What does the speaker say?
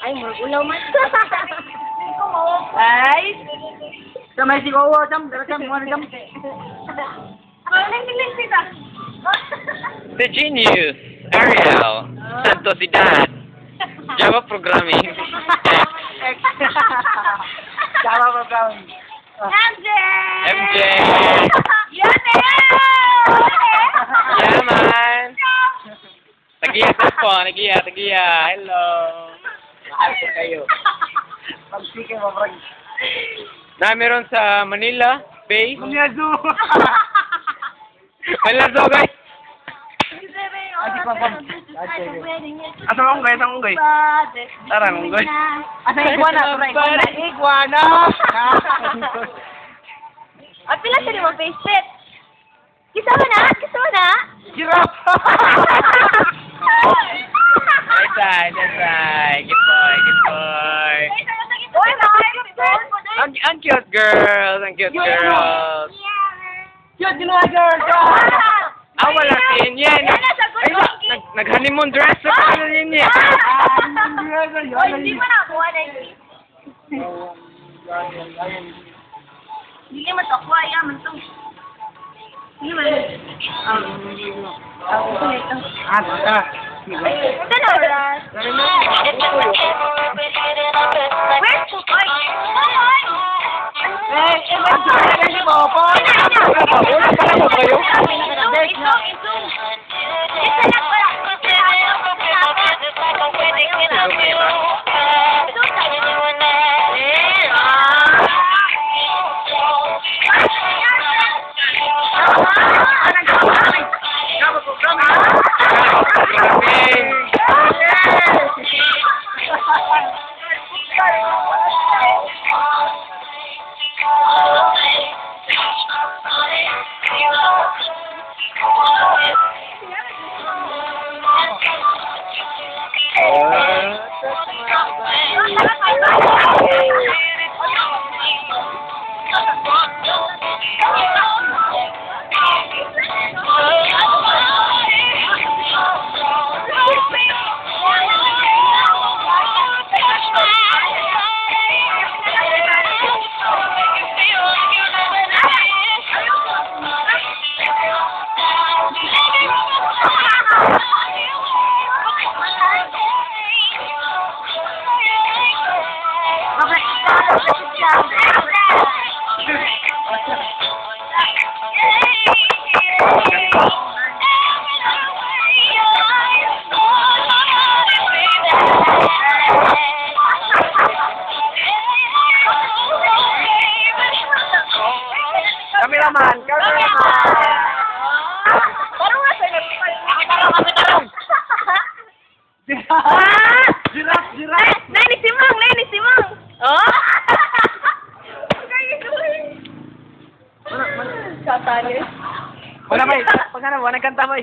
Ay, ulaw man. Ay! Kamay si Kowo, Jam. Dala Jam, mga Jam. The genius, Ariel, Santosidad, Java Programming, X. Java Programming. MJ! MJ. Yan Yeah, man. Tagiya po, tagiya. Hello. Mahal ko kayo. Pag-sige mo, Frank. Na meron sa Manila Bay. Manyazo! Manila Zoo, guys. Adi pa pa. Asa mo unggoy? Asa mo unggoy? Tara, unggoy. Asa iguana? Tara, iguana. Iguana! At pila siya mo face pet. Kita mo na? Giraffe! That's right. Good boy. Uy, Ang cute girls. Cute, ginawa, girl! Ah, wala din yan. Ay, nag-honeymoon dress sa kanila din yan. Uy, hindi mo nakakuha na yun. Hindi mo takuha, yaman to. Hindi mo na. Ako na ito. Ata. Ito na, Ras. Where's the boy? Kasi mo po. Wala pa lang kayo. Zoom. Isa lang pala. Cameraman. Parang nga sa'yo. Giraffe. Nani si Mang. Oh? Katali. Wala ba? Pagkana mo, nagkanta ba?